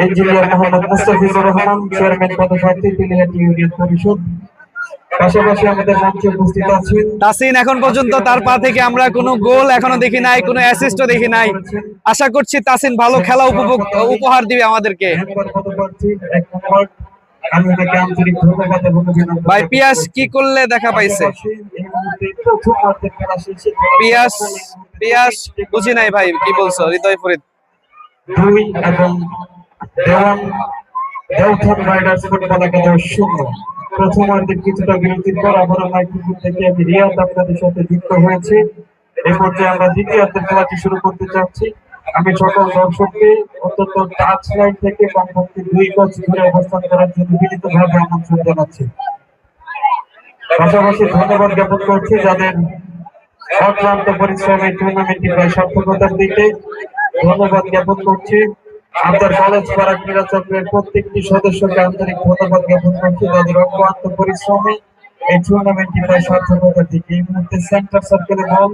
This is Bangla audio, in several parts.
ইঞ্জিনিয়ার মোহাম্মদ মুস্তাফিজুর রহমান, চেয়ারম্যান পদপ্রার্থী তিলিহাটি ইউনিয়ন পরিষদ। পাশাপাশি আমাদের মঞ্চে উপস্থিত আছেন তাসিন। এখন পর্যন্ত তার পা থেকে আমরা কোনো গোল এখনো দেখি নাই, কোনো অ্যাসিস্টও দেখি নাই। আশা করছি তাসিন ভালো খেলা উপহার দিবে আমাদেরকে। ভাই পিয়াস কি করলে দেখা পাইছে? পিয়াস বুঝি নাই ভাই, কি বলছো হৃদয় ফরিদ? 2 এবং দেওথান রাইডার্স ফুটবল একাদশ 0। প্রথমার্ধের কিছুটা বিরতির পর আবার মাইক্রোফোন থেকে আমি রিয়াদ আপনাদের সাথে যুক্ত হয়েছি। এই পর্যায়ে আমরা দ্বিতীয়ার্ধের খেলাটি শুরু করতে চাচ্ছি। আমি সকল দর্শককে অত্যন্ত টাচ লাইন থেকে কমপক্ষে 2 গজ দূরে অবস্থান করার জন্য বিনীতভাবে আমন্ত্রণ জানাচ্ছি। পাশাপাশি ধন্যবাদ জ্ঞাপন করছি যাদের অক্লান্ত পরিশ্রমে টুর্নামেন্টটি প্রায় সার্থকতার দিকে। ধন্যবাদ জ্ঞাপন করছি আমাদের কলেজ পাড়া ক্রীড়া চক্রের প্রত্যেকটি সদস্যকে আন্তরিক ধন্যবাদ জ্ঞাপন করছি যাদের অক্লান্ত পরিশ্রমে এই টুর্নামেন্টটি প্রায় সার্থকতার দিকে। এই মুহূর্তে সেন্টার সার্কেলে বল,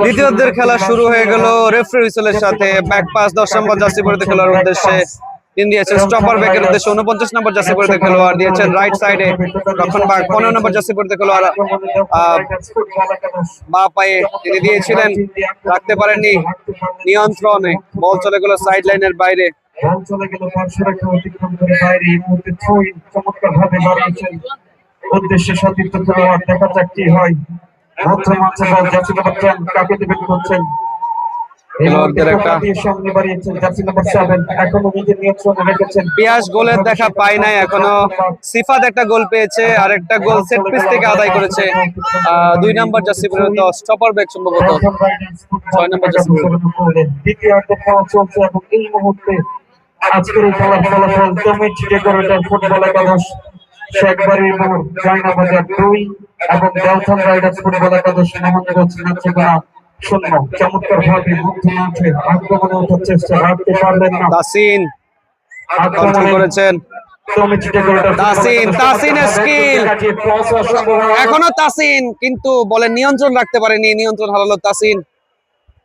দ্বিতীয়ার্ধের খেলা শুরু হয়ে গেল রেফারি হুইসেলের সাথে। ব্যাক পাস 10 নম্বর জার্সি পরিহিত খেলোয়াড়ের উদ্দেশ্যে তিনি দিয়েছেন স্টপার ব্যাকের উদ্দেশ্যে 49 নম্বর জার্সি পরিহিত খেলোয়াড় দিয়েছেন রাইট সাইডে রক্ষণভাগ 15 নম্বর জার্সি পরিহিত খেলোয়াড় বাঁ পায়ে তিনি দিয়েছিলেন, রাখতে পারেননি নিয়ন্ত্রণে। বল চলে গেল সাইড লাইনের বাইরে। বল চলে গেল পার্শ্বরেখা অতিক্রম করে বাইরে। এই মুহূর্তে থ্রোইন চমৎকারভাবে বাড়িয়েছেন উদ্দেশ্যে সতীর্থ খেলোয়াড়। দেখা যাক কি হয়। মধ্য মাঝে বল জার্সি নাম্বার 10 কাকে ডিফেন্ড করছেন? পিয়াস গোলের দেখা পায় নাই এখনো। সিফাত একটা গোল পেয়েছে আর একটা গোল সেট পিস থেকে আদায় করেছে 2 নম্বর জার্সি পরিহিত স্টপার ব্যাক, সম্ভবত 6 নম্বর জার্সি। দ্বিতীয়ার্ধের খেলা চলছে এবং এই মুহূর্তে আজকের এই খেলার ফলাফল কমিটি ডেকোরেটর ফুটবল একাদশ শেখবাড়ির মোড় জয়নাবাজার 2 এবং দেওথান রাইডার্স ফুটবল একাদশ মোহাম্মদগঞ্জ নাচেগোনা 0। চমৎকার ভাবে মধ্যে মাঠে আক্রমণে ওঠার চেষ্টা, রাখতে পারলেন না। তাসিন কন্ট্রোল করেছেন। তাসিনের স্কিল এখনো তাসিন, কিন্তু বলে নিয়ন্ত্রণ রাখতে পারেনি, নিয়ন্ত্রণ হারালো তাসিন।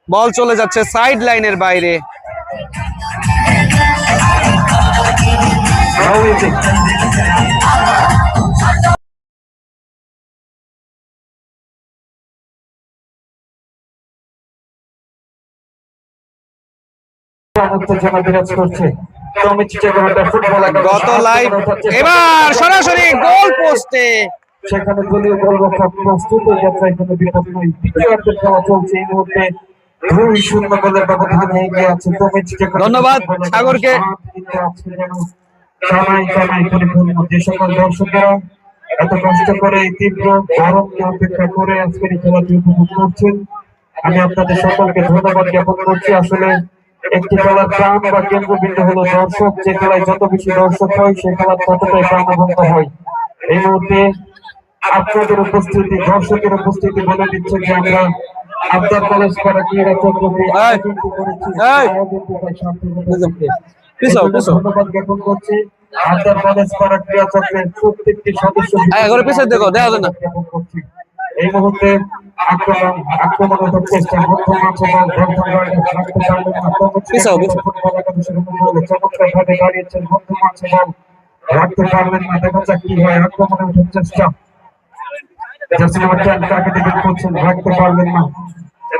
বল চলে যাচ্ছে সাইড লাইনের বাইরে। গত লাইভ এবার সরাসরি গোল পোস্টে, সেখানে দলীয় গোলরক্ষক প্রস্তুত হয়ে যাচ্ছে। এখানে বিপদ নয়। দ্বিতীয়ার্ধের খেলা চলছে এই মুহূর্তে 2-0 গোলের ব্যবধানে এগিয়ে আছে। ধন্যবাদ সাগরকে। যে সকল দর্শকেরা এত কষ্ট করে তীব্র গরমকে অপেক্ষা করে আজকের এই খেলাটি উপভোগ করছেন, আমি আপনাদের সকলকে ধন্যবাদ জ্ঞাপন করছি। আসলে একটি খেলার প্রাণ বা কেন্দ্রবিন্দু হলো দর্শক। যে খেলায় যত বেশি দর্শক হয় সেই খেলা ততটাই প্রাণবন্ত হয়। এই মুহূর্তে আপনাদের উপস্থিতি, দর্শকের উপস্থিতি বলে দিচ্ছে যে আমরা আবদার কলেজ পাড়া ক্রীড়া চক্রকে ধন্যবাদ জ্ঞাপন করছি। আবদার কলেজ পাড়া ক্রীড়া চক্রের প্রত্যেকটি সদস্য জ্ঞাপন করছি। এই মুহূর্তে আক্রমণ ওঠার চেষ্টা, মধ্য মাঠে বল চমৎকারভাবে দাঁড়িয়েছেন। মধ্য মাঠে বল রাখতে পারলেন না। দেখা যাক কি হয়। আক্রমণে ওঠার চেষ্টা, জার্সি নাম্বার 10 কাকে ডিফেন্ড করছেন, রাখতে পারলেন না।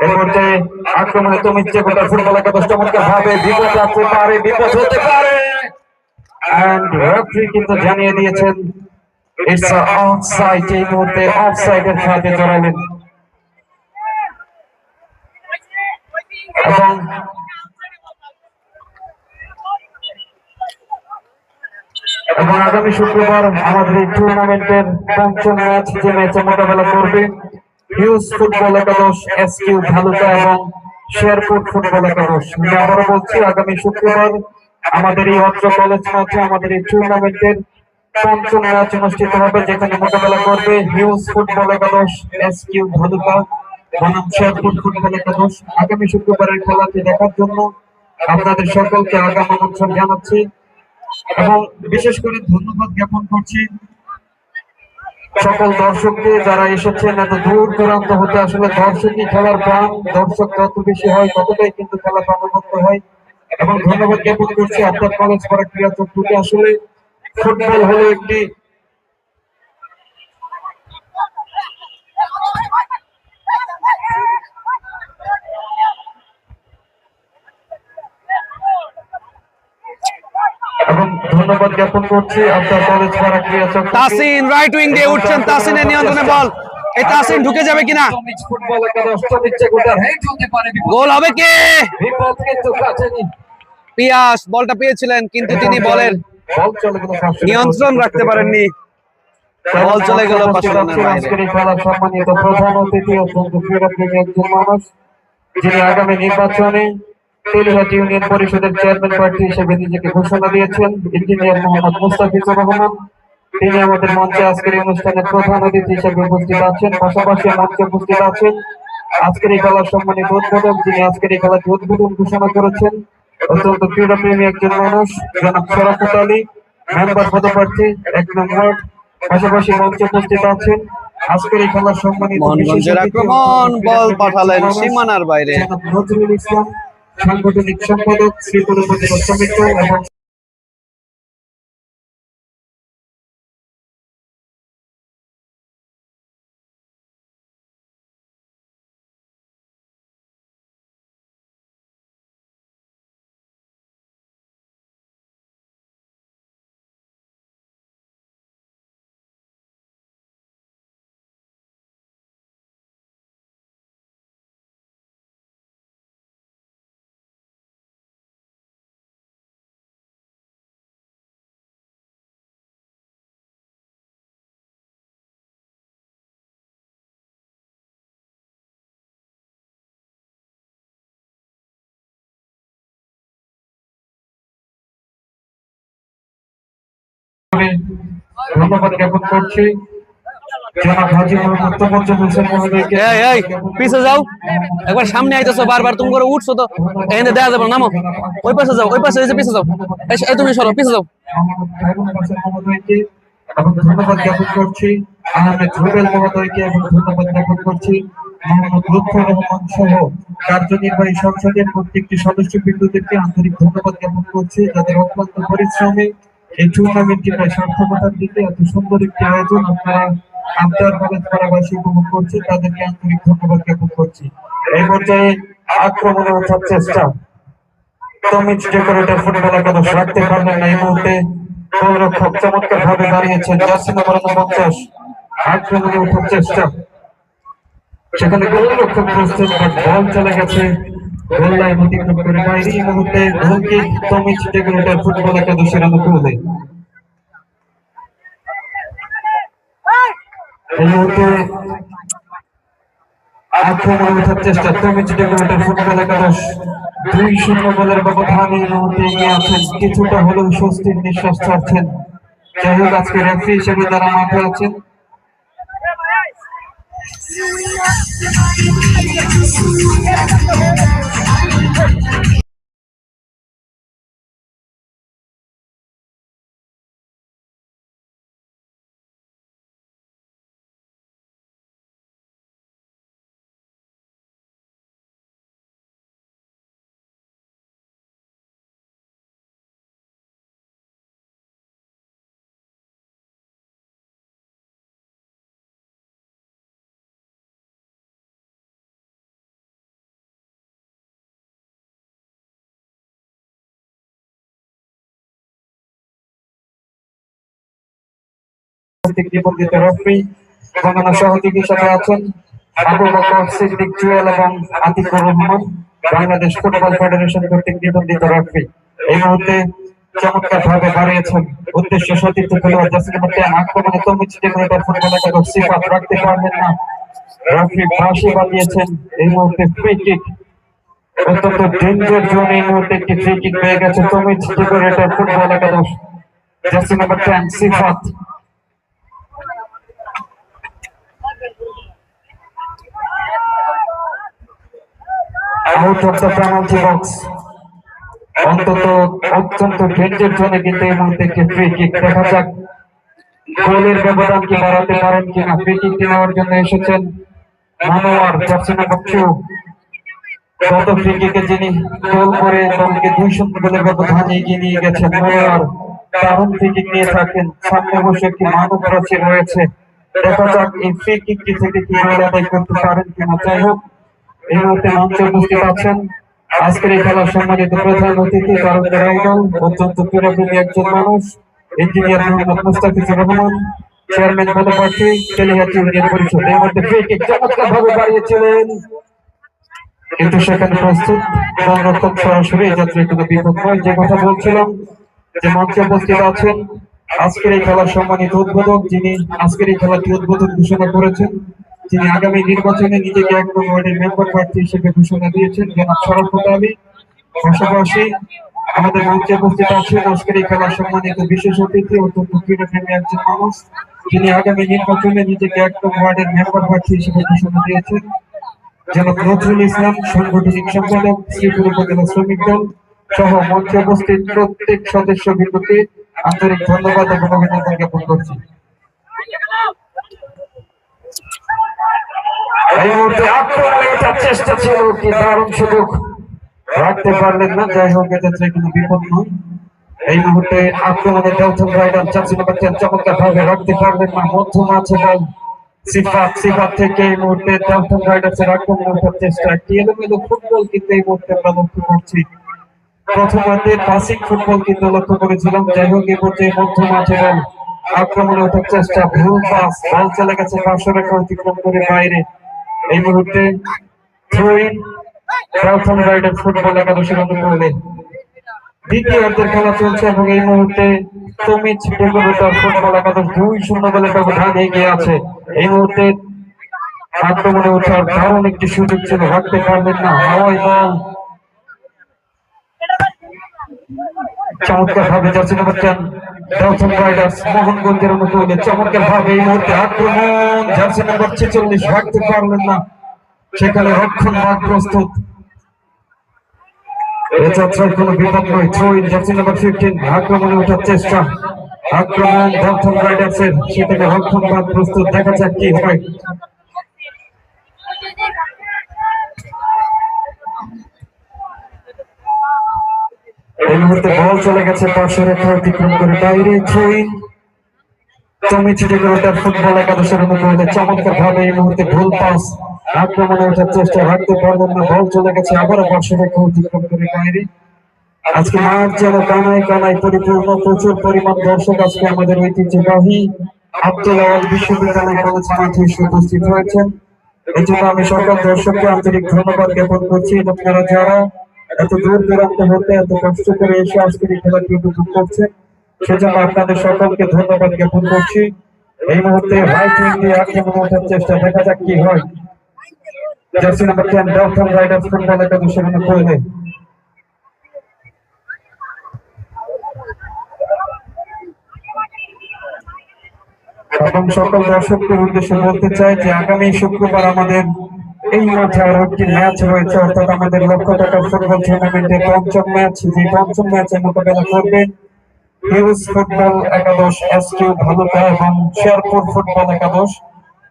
এই পর্যায়ে আক্রমণে তুমি চেকোটা ফুটবল একাদশ চমৎকারভাবে বিপদ আসতে পারে, বিপদ হতে পারে। এন্ড রেফারি কিন্তু জানিয়ে দিয়েছেন ইটস অফসাইড। এই মুহূর্তে অফসাইডের সাথে জড়ালেন এবং আগামী শুক্রবার আমাদের এই টুর্নামেন্টের পঞ্চম ম্যাচ, যে ম্যাচে মোকাবেলা করবে হিউজ ফুটবল একাদশ, এসকিউ ভালুকা এবং শেরপুর ফুটবল একাদশ। আমি আবারও বলছি, আগামী শুক্রবার আমাদের এই অত্র কলেজ মাঠে আমাদের এই টুর্নামেন্টের পঞ্চম ম্যাচ অনুষ্ঠিত হবে, যেখানে মোকাবেলা করবে হিউজ ফুটবল একাদশ, এসকিউ ভালুকা বনাম শেরপুর ফুটবল একাদশ। আগামী শুক্রবারের খেলাটি দেখার জন্য আপনাদের সকলকে আগাম আমন্ত্রণ জানাচ্ছি এবং বিশেষ করে ধন্যবাদ জ্ঞাপন করছি সকল দর্শককে যারা এসেছেন এত দূর দূরান্ত হতে। আসলে দর্শকই খেলার প্রাণ, দর্শক যত বেশি হয় ততটাই কিন্তু খেলা প্রাণবন্ত হয় এবং এবং ধন্যবাদ জ্ঞাপন করছি আপনার কলেজ পাড়া ক্রীড়া চক্রকে। আসলে ফুটবল হলো একটি এবং ধন্যবাদ জ্ঞাপন করছি আপনার কলেজ পাড়া ক্রীড়া চক্রকে। তাসিন রাইট উইং দিয়ে উঠছেন, তাসিনের নিয়ন্ত্রণে বল, এই তাসিন ঢুকে যাবে কিনা, ফুটবল একাদশ টমিচ গোটার হেড হতে পারে, গোল হবে কে? বিপদ কিন্তু কাছেনি। পিয়াস বলটা পেয়েছিলেন কিন্তু তিনি বলের বল চলে গেল নিয়ন্ত্রণ রাখতে পারেননি, বল চলে গেল পাশাপাশি বাইরে। আজকের এই খেলার সম্মানিত প্রধান অতিথি অত্যন্ত ক্রীড়াপ্রেমী একজন মানুষ, যিনি আগামী নির্বাচনে তেলিহাটি ইউনিয়ন পরিষদের চেয়ারম্যান প্রার্থী হিসেবে নিজেকে ঘোষণা দিয়েছেন, ইঞ্জিনিয়ার মোহাম্মদ মুস্তাফিজুর রহমান। তিনি আমাদের মঞ্চে আজকের এই অনুষ্ঠানের প্রধান অতিথি হিসেবে উপস্থিত আছেন। পাশাপাশি মঞ্চে উপস্থিত আছেন আজকের এই খেলার সম্মানিত উদ্বোধক, যিনি আজকের এই খেলাটি উদ্বোধন ঘোষণা করেছেন, অত্যন্ত ক্রীড়াপ্রেমী একজন মানুষ, জনাব শরাফত আলী, মেম্বার পদপ্রার্থী ১ নং ওয়ার্ড। পাশাপাশি মঞ্চে উপস্থিত আছেন আজকের এই খেলার সম্মানিত মোহনগঞ্জের আক্রমণ, বল পাঠালেন সীমানার বাইরে। জনাব নজরুল ইসলাম, সাংগঠনিক সম্পাদক শ্রীপুর উপজেলা সমিতি এবং ধন্যবাদ জ্ঞাপন করছি জনাব হাজী মোহাম্মদ তোফাজ্জল হোসেন মহোদয়কে। এই পিছে যাও, একবার সামনে আইতেছো বারবার, তুমি করে উঠছো তো এখানে দেয়া যাবে না, নামো ওই পাশে যাও, ওই পাশে এই যে পিছে যাও, এই তুমি সরো পিছে যাও। মোহাম্মদ খায়রুল হাসান মহোদয়কে এবং ধন্যবাদ জ্ঞাপন করছি আহমেদ রুবেল মহোদয়কে এবং ধন্যবাদ জ্ঞাপন করছি মোহাম্মদ লুৎফর রহমান সহ কার্যনির্বাহী সংসদের প্রত্যেকটি সদস্যবৃন্দদেরকে আন্তরিক ধন্যবাদ জ্ঞাপন করছি, যাদের অত্যন্ত পরিশ্রমে এই টুর্নামেন্টটি প্রায় সার্থকতার দিকে এত সুন্দর একটি আয়োজন আপনারা আপনার কলেজ পাড়াবাসী উপভোগ করছে, তাদেরকে আন্তরিক ধন্যবাদ জ্ঞাপন করছি। এই পর্যায়ে আক্রমণে ওঠার চেষ্টা, টমিচ ডেকোরেটর ফুটবল একাদশ রাখতে পারলেন না। এই মুহূর্তে গোলরক্ষক চমৎকার ভাবে দাঁড়িয়েছেন, জার্সি নম্বর 49, আক্রমণে ওঠার চেষ্টা, সেখানে গোলরক্ষক প্রস্তুত, বল চলে গেছে গোল লাইন অতিক্রম করে বাইরে। এই মুহূর্তে গোলকিক টমিচ ডেকোরেটর ফুটবল একাদশের অনুকূলে। এই মুহূর্তে আক্রমণে ওঠার চেষ্টা, টমিচ ডেকোরেটর ফুটবল একাদশ 2-0 গোলের ব্যবধানে এই মুহূর্তে এগিয়ে আছেন, কিছুটা হলেও স্বস্তির নিঃশ্বাস ছাড়ছেন। যাই হোক, আজকে রেফারি হিসেবে যারা মাঠে আছেন নিবন্ধিত রেফারি এবং আমার সহযোগীর সাথে আছেন আবু বকর সিদ্দিক জুয়েল এবং আতিকুর রহমান, বাংলাদেশ ফুটবল ফেডারেশন কর্তৃক নিবন্ধিত রেফারি। এই মুহূর্তে চমৎকার ভাবে দাঁড়িয়েছেন উদ্দেশ্য সতীর্থ খেলোয়াড় জার্সি নম্বর 10, আক্রমণে টমিচ ডেকোরেটর ফুটবল একাদশ সিফাত রাখতে পারবেন না, রেফারি বাঁশি বাজিয়েছেন। এই মুহূর্তে ফ্রি কিক, অত্যন্ত ডেঞ্জার জোনে এই মুহূর্তে একটি ফ্রি কিক পেয়ে গেছে টমিচ ডেকোরেটর ফুটবল একাদশ jersey number 10 Sifat. Out of the penalty box, অত্যন্ত ডেঞ্জার জোনে কিন্তু এই মুহূর্তে একটি ফ্রি কিক। দেখা যাক গোলের ব্যবধান কি বাড়াতে পারেন কিনা। ফ্রি কিক নেওয়ার জন্য এসেছেন মনোয়ার, জার্সি নম্বর 2, গত ফ্রি কিকে যিনি গোল করে দলকে 2-0 গোলের ব্যবধানে এগিয়ে নিয়ে গেছেন মনোয়ার দারুণ ফ্রি কিক নিয়ে থাকেন। সামনে বসে একটি মানব প্রাচীর রয়েছে, দেখা যাক এই ফ্রি কিকটি থেকে কি রোল আদায় করতে পারেন কিনা। যাই হোক, এই মুহূর্তে মঞ্চে উপস্থিত আছেন আজকের এই খেলার সম্মানিত প্রধান অতিথি তারকের আইডল অত্যন্ত প্রিয়প্রেমী একজন মানুষ, ইঞ্জিনিয়ার মোহাম্মদ মুস্তাফিজুর রহমান, চেয়ারম্যান পদপ্রার্থী তেলিহাটি ইউনিয়ন পরিষদ। এই মুহূর্তে ফ্রি কিক চমৎকার ভাবে বাড়িয়েছিলেন, কিন্তু সেখানে প্রস্তুত গোলরক্ষক সরাসরি এই যাত্রায় কোনো বিপদ নয়। যে কথা বলছিলাম, যে মঞ্চে উপস্থিত আছেন আজকের এই খেলার সম্মানিত উদ্বোধক, যিনি আজকের এই খেলাটি উদ্বোধন ঘোষণা করেছেন, যিনি আগামী নির্বাচনে নিজেকে 1 নং ওয়ার্ডের মেম্বার প্রার্থী হিসেবে ঘোষণা দিয়েছেন, জনাব শরফত আলী। পাশাপাশি আমাদের মঞ্চে উপস্থিত আছেন আজকের এই খেলার সম্মানিত বিশেষ অতিথি, অত্যন্ত ক্রীড়াপ্রেমী একজন মানুষ, যিনি আগামী নির্বাচনে নিজেকে 1 নং ওয়ার্ডের মেম্বার প্রার্থী হিসেবে ঘোষণা দিয়েছেন, জনাব নজরুল ইসলাম, সাংগঠনিক সম্পাদক শ্রীপুর উপজেলা শ্রমিক দল সহ মঞ্চে উপস্থিত প্রত্যেক সদস্যবৃন্দকে আন্তরিক ধন্যবাদ এবং অভিনন্দন জ্ঞাপন করছি। এই মুহূর্তে আক্রমণের চেষ্টা ছিল, কি দারুণ সুযোগ রাখতে পারলেন না। যাই হোক, এক্ষেত্রে কোনো বিপদ নয়। এই মুহূর্তে আক্রমণে ডেলটন রাইডার জার্সি নাম্বার 10 চমৎকার ভাবে রাখতে পারলেন না। মধ্যম আছে বল সিফাত থেকে এই মুহূর্তে ডেলটন রাইডার্সের আক্রমণে ওঠার চেষ্টা, একটি এলোমেলো ফুটবল কিন্তু এই মুহূর্তে আমরা লক্ষ্য করছি। প্রথমার্ধে পাসিং ফুটবল কিন্তু লক্ষ্য করেছিলাম। যাই হোক, এই পর্যায়ে মধ্যম আছে বল আক্রমণে ওঠার চেষ্টা, ভুল পাস, বল চলে গেছে পার্শ্বরেখা অতিক্রম করে বাইরে। এই মুহূর্তে থ্রো-ইন ডেলটন রাইডার্স ফুটবল একাদশের অনুকূলে। দ্বিতীয়ার্ধের খেলা চলছে এবং এই মুহূর্তে তমিজ ডেকোরেটর ফুটবল একাদশ 2-0 গোলের ব্যবধানে এগিয়ে আছে। এই মুহূর্তে আক্রমণে ওঠার দারুণ একটি সুযোগ ছিল, রাখতে পারলেন না। হাওয়াই বল চমৎকার ভাবে জার্সি নাম্বার 10 ডেলটন রাইডার্স মোহনগঞ্জের অনুকূলে চমৎকার ভাবে এই মুহূর্তে আক্রমণ, জার্সি নাম্বার 46 রাখতে পারলেন না, সেখানে রক্ষণভাগ প্রস্তুত। এ যাত্রায় কোনো বিপদ নয়। থ্রো-ইন জার্সি নাম্বার 15 আক্রমণে ওঠার চেষ্টা, আক্রমণ ডেলটন রাইডার্সের, সেখানে রক্ষণভাগ প্রস্তুত। দেখা যাক কি হয়। এই মুহূর্তে বল চলে গেছে পার্শ্বরেখা অতিক্রম করে বাইরে। থ্রো-ইন তমিজ ডেকোরেটর ফুটবল একাদশের অনুকূলে চমৎকার ভাবে এই মুহূর্তে ভুল পাস, আক্রমণে ওঠার চেষ্টা, রাখতে পারলেন না, বল চলে গেছে আবারও পার্শ্বরেখা অতিক্রম করে বাইরে। আজকে মাঠ যেন কানায় কানায় পরিপূর্ণ, প্রচুর পরিমাণ দর্শক আজকে আমাদের ঐতিহ্যবাহী আব্দুল আওয়াল বিশ্ববিদ্যালয় কলেজ মাঠে এসে উপস্থিত হয়েছেন। এই জন্য আমি সকল দর্শককে আন্তরিক ধন্যবাদ জ্ঞাপন করছি। আপনারা যারা এত দূর দূরান্ত হতে এত কষ্ট করে এসে আজকের এই খেলাটি উপভোগ করছেন, সেজন্য আপনাদের সকলকে ধন্যবাদ জ্ঞাপন করছি। এই মুহূর্তে রাইট উইং দিয়ে আক্রমণ ওঠার চেষ্টা, দেখা যাক কি হয়। Jersey number 10 Dalton Riders football একাদশের অনুকূলে। এবং সকল দর্শকদের উদ্দেশ্যে বলতে চাই যে আগামী শুক্রবার আমাদের এই মাঠে আরো একটি ম্যাচ রয়েছে, অর্থাৎ আমাদের লক্ষ টাকা ফুটবল টুর্নামেন্টের পঞ্চম ম্যাচ। যে পঞ্চম ম্যাচে মোকাবেলা করবেন হিউজ ফুটবল একাদশ, এসকিউ ভালুকা এবং শেরপুর ফুটবল একাদশ।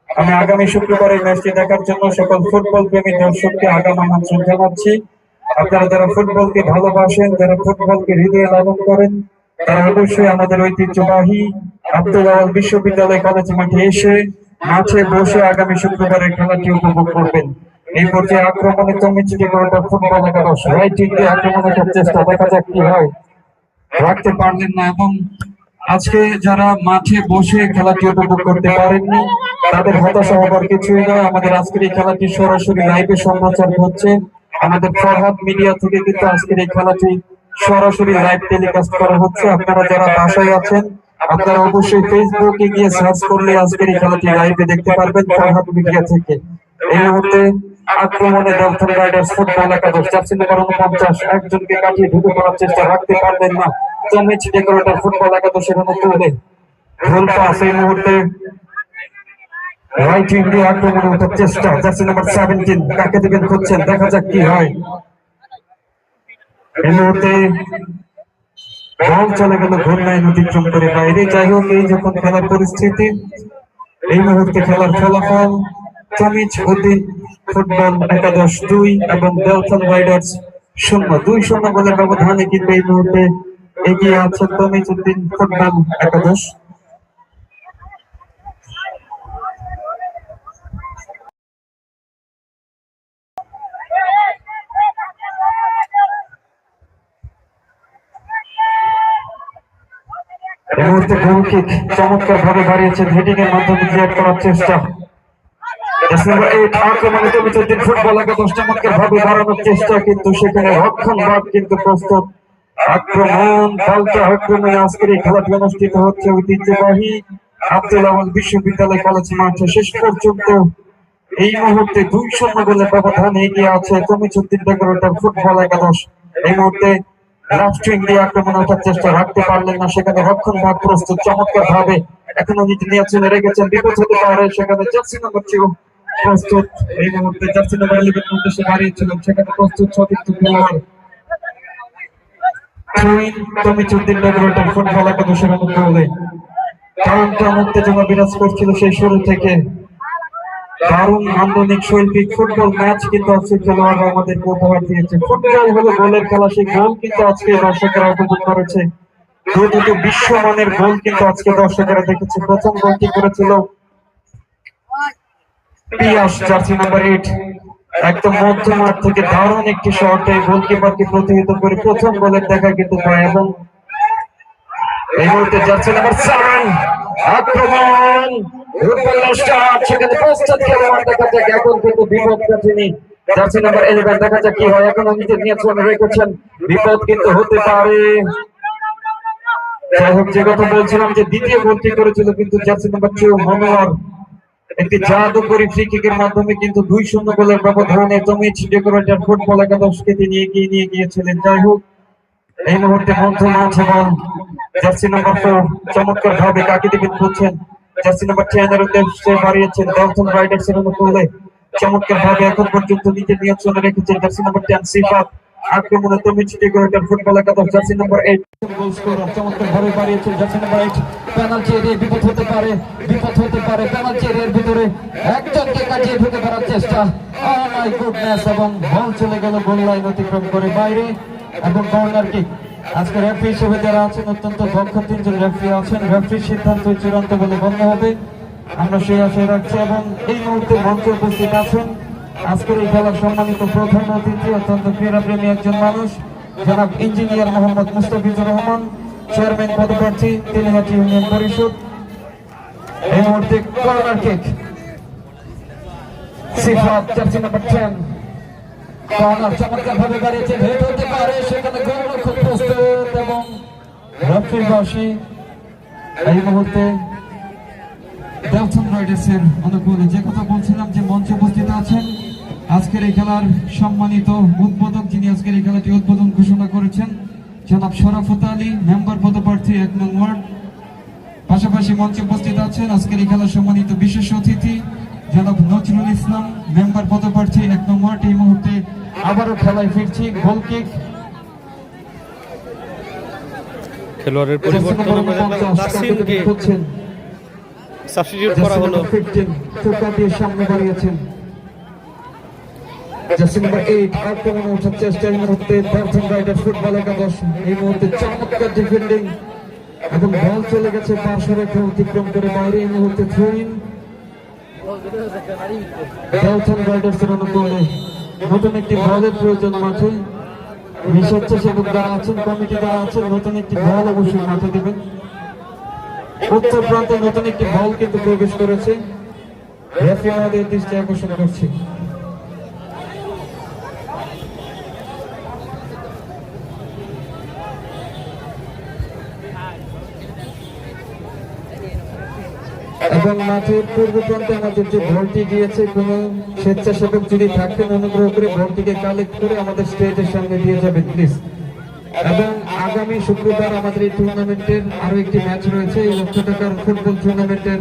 আমি আগামী শুক্রবার এই ম্যাচটি দেখার জন্য সকল ফুটবল প্রেমী দর্শককে আগাম আমন্ত্রণ জানাচ্ছি। আপনারা যারা ফুটবলকে ভালোবাসেন, যারা ফুটবলকে হৃদয়ে লালন করেন, তারা অবশ্যই আমাদের ঐতিহ্যবাহী আব্দুল আওয়াল বিশ্ববিদ্যালয় কলেজ মাঠে এসে মাঠে বসে আগামী শুক্রবারের খেলাটি উপভোগ করবেন। এই পর্যায়ে আক্রমণে তমিজ ডেকোরেটর ফুটবল একাদশ রাইট উইং দিয়ে আক্রমণের চেষ্টা, দেখা যাক কি হয়। রাখতে পারলেন না। এবং আজকে যারা মাঠে বসে খেলাটি উপভোগ করতে পারেননি, তাদের হতাশা হবার কিছুই নয়। আমাদের আজকের এই খেলাটি সরাসরি লাইভে সম্প্রচার হচ্ছে। আমাদের ফরহাদ মিডিয়া থেকে কিন্তু আজকের এই খেলাটি সরাসরি লাইভ টেলিকাস্ট করা হচ্ছে। আপনারা যারা বাসায় আছেন, আপনারা অবশ্যই ফেসবুকে গিয়ে সার্চ করলে আজকের এই খেলাটি লাইভে দেখতে পারবেন ফরহাদ মিডিয়া থেকে। এই মুহূর্তে আক্রমণে ডেলটন রাইডার্স ফুটবল একাদশ জার্সি নাম্বার 49 একজনকে কাটিয়ে ঢুকে পড়ার চেষ্টা, রাখতে পারলেন না। তমিজ ডেকোরেটর ফুটবল একাদশের অনুকূলে ভুল পাস। এই মুহূর্তে রাইট উইং দিয়ে আক্রমণে ওঠার চেষ্টা, জার্সি নাম্বার 17 কাকে দিবেন খুঁজছেন, দেখা যাক কি হয়। এই মুহূর্তে বল চলে গেল গোল লাইন অতিক্রম করে বাইরে। যাই হোক, এই যখন খেলার পরিস্থিতি, এই মুহূর্তে খেলার ফলাফল তমিজ উদ্দিন ফুটবল একাদশ 2 এবং ডেলটন রাইডার্স 0-2 গোলের ব্যবধানে কিন্তু এই মুহূর্তে এগিয়ে আছে তমিজ উদ্দিন ফুটবল একাদশ। এই মুহূর্তে গোল কিক চমৎকার ভাবে বাড়িয়েছেন, হেডিং এর মাধ্যমে ক্লিয়ার করার চেষ্টা। আক্রমণে তমিজ উদ্দিন ফুটবল একাদশ চমৎকার ভাবে বাড়ানোর চেষ্টা, কিন্তু সেখানে রক্ষণভাগ কিন্তু প্রস্তুত। আক্রমণ পাল্টা আক্রমণে আজকের এই খেলাটি অনুষ্ঠিত হচ্ছে ঐতিহ্যবাহী আব্দুল আওয়াল বিশ্ববিদ্যালয় কলেজ মাঠে। শেষ পর্যন্ত এই মুহূর্তে 2-0 গোলের ব্যবধানে এগিয়ে আছে তমিজ উদ্দিন ডেকোরেটর ফুটবল একাদশ। এই মুহূর্তে রাষ্ট্রিং দিয়ে আক্রমণ ওঠার চেষ্টা, রাখতে পারলেন না, সেখানে রক্ষণ ভাগ প্রস্তুত চমৎকার ভাবে এখনো নিজে নিয়ন্ত্রণে রেখেছেন, বিপদ হতে পারে সেখানে জার্সি নাম্বার 2 প্রস্তুত। এই মুহূর্তে জার্সি নাম্বার 11 উদ্দেশ্যে বাড়িয়েছিলেন, সেখানে প্রস্তুত সতীর্থ খেলোয়াড় তমিজ উদ্দিন ডেকোরেটর ফুটবল একাদশের অনুকূলে। কারণটা উত্তেজনা বিরাজ করছিল সেই শুরু থেকে। দারুণ নান্দনিক শৈল্পিক ফুটবল ম্যাচ কিন্তু আজকে খেলোয়াড়রা আমাদেরকে উপহার দিয়েছে। ফুটবল হলো গোলের খেলা, সেই গোল কিন্তু আজকে দর্শকেরা উপভোগ করেছে। দুটো বিশ্বমানের গোল কিন্তু আজকে দর্শকেরা দেখেছে। প্রথম গোলটি করেছিল পিয়াস, জার্সি নাম্বার 8, একদম মধ্য মাঠ থেকে দারুণ একটি শটে গোলকিপারকে প্রতিহত করে প্রথম গোলের দেখা কিন্তু পায়। এবং এই মুহূর্তে জার্সি নাম্বার 7 আক্রমণ সেখানে প্রস্তুত খেলোয়াড় দেখা যাক, এখন কিন্তু বিপদ কাটেনি জার্সি নাম্বার 11, দেখা যাক কি হয়। এখন নিজের নিয়ন্ত্রণে রেখেছেন, বিপদ কিন্তু হতে পারে। যাই হোক, যে কথা বলছিলাম যে দ্বিতীয় গোলটি করেছিল কিন্তু জার্সি নাম্বার 2 মনোয়ার, একটি জাদুকরী ফ্রি কিকের মাধ্যমে কিন্তু 2-0 গোলের ব্যবধানে তমিজ ডেকোরেটর ফুটবল একাদশকে তিনি এগিয়ে নিয়ে গিয়েছিলেন। যাই হোক, এই মুহূর্তে মধ্য মাঠ এবং জার্সি নাম্বার 4 চমৎকার ভাবে কাকে দিবেন বুঝছেন, জার্সি নাম্বার 10 এর উদ্দেশ্যে বাড়িয়েছেন ডেলটন রাইডার্স এর অনুকূলে। চমৎকার ভাবে এখন পর্যন্ত নিজের নিয়ন্ত্রণে রেখেছেন জার্সি নাম্বার 10 সিফাত। আক্রমণে তমিজ ডেকোরেটর ফুটবল একাদশ জার্সি নাম্বার 8 গোল স্কোরার চমৎকার ভাবে বাড়িয়েছেন জার্সি নাম্বার 8। পেনাল্টি এরিয়া বিপদ হতে পারে, বিপদ হতে পারে। পেনাল্টি এরিয়ার ভিতরে একজনকে কাটিয়ে ঢুকে করার চেষ্টা, ও মাই গুডনেস, এবং বল চলে গেল গোল লাইন অতিক্রম করে বাইরে। এবং কর্নার কিক। আজকে রেফারি হিসেবে যারা আছেন অত্যন্ত দক্ষ 3 জন রেফারি আছেন, রেফারির সিদ্ধান্ত চূড়ান্ত বলে গণ্য হবে, আমরা সেই আশায় রাখছি। এবং এই মুহূর্তে মঞ্চে উপস্থিত আছেন আজকের এই খেলার সম্মানিত প্রধান অতিথি, অত্যন্ত ক্রীড়াপ্রেমী একজন মানুষ, জনাব ইঞ্জিনিয়ার মোহাম্মদ মুস্তাফিজুর রহমান, চেয়ারম্যান পদপ্রার্থী তেলিহাটি ইউনিয়ন পরিষদ। এই মুহূর্তে কর্নার কিক, সিফাত জার্সি নাম্বার 10 কর্নার চমৎকার ভাবে বাড়িয়েছে, হেড হতে পারে, সেখানে গোলরক্ষক প্রস্তুত এবং রেফারি বসি। এই মুহূর্তে ডেলটন রাইডার্সের অনুকূলে যে কথা বলছিলাম যে মঞ্চে উপস্থিত আছেন আজকের এই খেলার সম্মানিত উদ্বোধক, যিনি আজকের এই খেলাটি উদ্বোধন ঘোষণা করেছেন, জনাব শরাফত আলী, মেম্বার পদপ্রার্থী 1 নং ওয়ার্ড। পাশাপাশি মঞ্চে উপস্থিত আছেন আজকের এই খেলার সম্মানিত বিশেষ অতিথি জনাব নজরুল ইসলাম, মেম্বার পদপ্রার্থী 1 নং ওয়ার্ড। এই মুহূর্তে আবারও খেলায় ফিরছি, গোল কিক। খেলোয়াড়ের পরিবর্তন তাসিমকে সাবস্টিটিউট করা হলো। 15 টোকা দিয়ে সামনে বাড়িয়েছেন জার্সি নাম্বার 8 আক্রমণে ওঠার চেষ্টা। এই মুহূর্তে ডেলটন রাইডার্স ফুটবল একাদশ, এই মুহূর্তে চমৎকার ডিফেন্ডিং এবং বল চলে গেছে পার্শ্বরেখা অতিক্রম করে বাইরে। এই মুহূর্তে থ্রো ইন ডেলটন রাইডার্স এর অনুকূলে। নতুন একটি বলের প্রয়োজন মাঠে, স্বেচ্ছাসেবক যারা আছেন, কমিটি যারা আছেন, নতুন একটি বল অবশ্যই মাঠে দেবেন। উত্তর প্রান্তে নতুন একটি বল কিন্তু প্রবেশ করেছে, রেফারি আমাদের দৃষ্টি আকর্ষণ করছে। এবং মাঠের পূর্ব প্রান্তে আমাদের যে বলটি দিয়েছে, কোনো স্বেচ্ছাসেবক যদি থাকেন অনুগ্রহ করে বলটিকে কালেক্ট করে আমাদের স্টেজের সামনে দিয়ে যাবেন প্লিজ। এবং আগামী শুক্রবার আমাদের এই টুর্নামেন্টের আরো একটি ম্যাচ রয়েছে, এই 1 লক্ষ টাকার ফুটবল টুর্নামেন্টের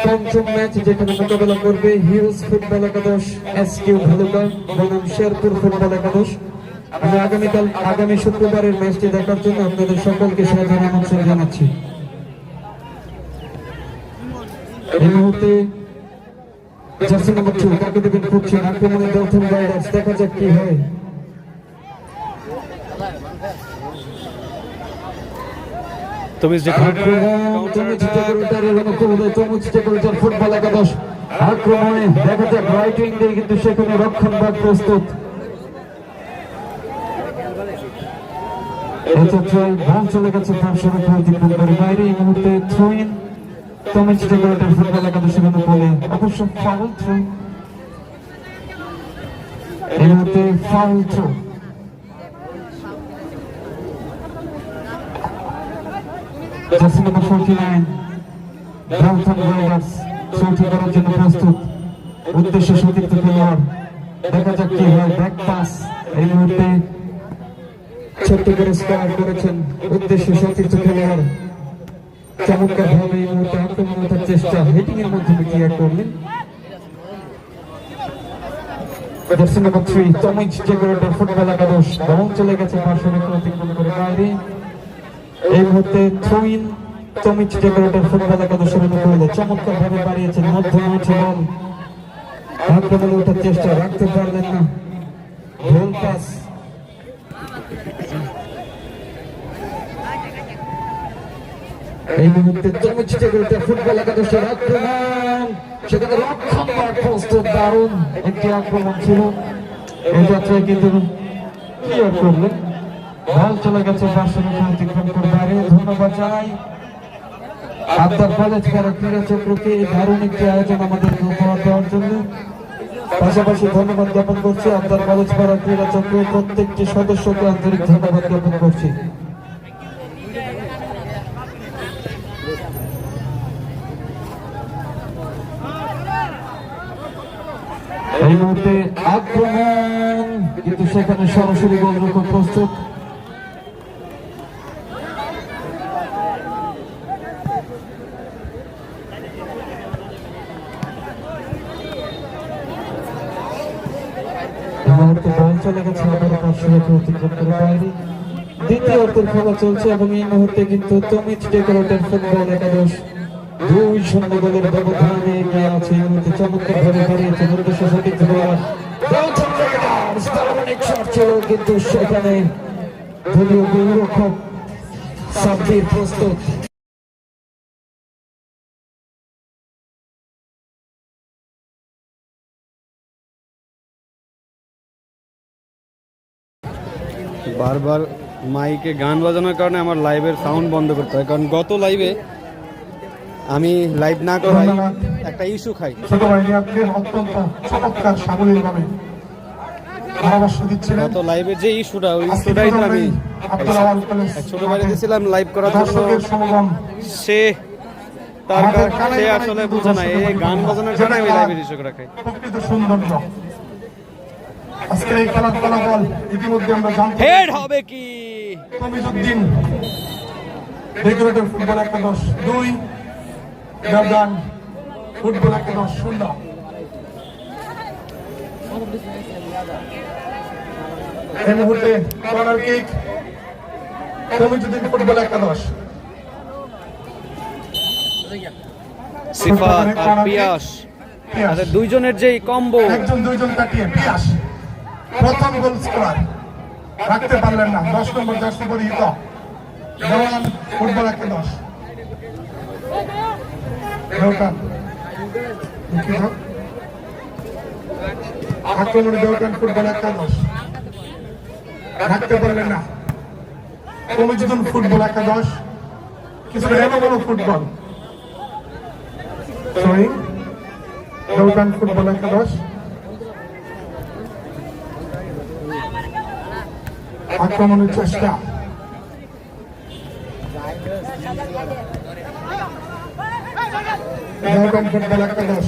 5ম ম্যাচ, যেখানে মোকাবেলা করবে হিউজ ফুটবল একাদশ এসকিউ ভালুকা বনাম শেরপুর ফুটবল একাদশ। আমি আগামী শুক্রবারের ম্যাচটি দেখার জন্য আপনাদের সকলকে সাদর আমন্ত্রণ জানাচ্ছি। এই মুহূর্তে জার্সি নাম্বার 2 কাকে দেবেন কোচিং আক্রমণে ডলফিন রাইডার্স দেখা যাক কি হয় ফুটবল একাদশ আক্রমণে দেখা যাক রাইট উইং দিয়ে কিন্তু সেখানে রক্ষণভাগ প্রস্তুত চলে গেছে বাইরে এই মুহূর্তে থ্রোইন তমিজ ডেকোরেটর ফুটবল একাদশের বলে অবশ্য ফাউল থ্রো এই মুহূর্তে foul throw jersey number 49 Dolphin Riders থ্রোটি করার জন্য প্রস্তুত উদ্দেশ্য সতীর্থ খেলোয়াড় দেখা যাক কি হয় ব্যাক পাস এই মুহূর্তে ছোট্ট করে স্কোয়ার করেছেন উদ্দেশ্য সতীর্থ খেলোয়াড় চমৎকার ভাবে এই মুহূর্তে আক্রমণ করার চেষ্টা হেটিং এর মাধ্যমে ক্লিয়ার করলেন জার্সি নাম্বার 3 তমিজ ডেকোরেটর ফুটবল একাদশ বল চলে গেছে পার্শ্বরেখা অতিক্রম করে বাইরে এই মুহূর্তে থ্রোইন তমিজ ডেকোরেটর ফুটবল একাদশের অনুকূলে চমৎকার ভাবে বাড়িয়েছেন মধ্য মাঠে বল আক্রমণে ওঠার চেষ্টা রাখতে পারলেন না গোল পাস এই মুহূর্তে তমিজ ডেকোরেটর ফুটবল একাদশের আক্রমণ সেখানে রক্ষণভাগ প্রস্তুত দারুণ একটি আক্রমণ ছিল এই যাত্রায় কিন্তু ক্লিয়ার করলেন বল চলে গেছে পার্শ্বরেখা অতিক্রম করে বাইরে ধন্যবাদ জানাই আবদার কলেজ পাড়া ক্রীড়া চক্রকে এই দারুণ একটি আয়োজন আমাদের উপহার দেওয়ার জন্য পাশাপাশি ধন্যবাদ জ্ঞাপন করছি আবদার কলেজ পাড়া ক্রীড়া চক্রের প্রত্যেকটি সদস্যকে আন্তরিক ধন্যবাদ জ্ঞাপন করছি এই মুহূর্তে আক্রমণ কিন্তু সেখানে সরাসরি গোলরক্ষক প্রস্তুত চলে গেছে দ্বিতীয় অর্থের খেলা চলছে এবং এই মুহূর্তে কিন্তু তমিজ ডেকোরেটর ফুটবল একাদশ 2-0 গোলের ব্যবধানে এগিয়ে আছে এই মুহূর্তে চমৎকার ভাবে দাঁড়িয়েছে উদ্দেশ্য সঠিক খেলোয়াড় কিন্তু সেখানে দলীয় গোলরক্ষক সাব্বির প্রস্তুত বারবার মাইকে গান বাজানোর কারণে আমার লাইভের সাউন্ড বন্ধ করতে হয় কারণ গত লাইভে আমি লাইভ না করাই একটা ইস্যু খাই ছোট ভাই আপনি অত্যন্ত চমৎকার সাবলীলভাবে পরামর্শ দিচ্ছিলেন গত লাইভের যে ইস্যুটা ওই ইস্যুটাই তো আমি ছোট ভাইকে দিয়েছিলাম লাইভ করার জন্য সে সে আসলে বুঝে না এই গান বাজানোর কারণে আমি লাইভের ইস্যু করে খাই প্রকৃত সৌন্দর্য আজকের এই খেলার ফলাফল ইতিমধ্যে আমরা জানতে হেড হবে কি তমিজউদ্দিন ডেকোরেটর ফুটবল একাদশ 2 ব্যবধান ফুটবল একাদশ 0 এই মুহূর্তে কর্নার কিক তমিজউদ্দিন ফুটবল একাদশ সিফাত আর পিয়াস তাদের দুইজনের যেই কম্বো একজন দুইজন কাটিয়ে পিয়াস প্রথম গোল স্কোরার রাখতে পারলেন না 10 নম্বর জার্সি পরিহিত দেওয়ান ফুটবল একাদশ আক্রমণে দেওয়ান ফুটবল একাদশ রাখতে পারলেন না তমিজউদ্দিন ফুটবল একাদশ কিছুটা এলোমেলো ফুটবল দেওয়ান ফুটবল একাদশ আক্রমণের চেষ্টা ফুটবল একাদশ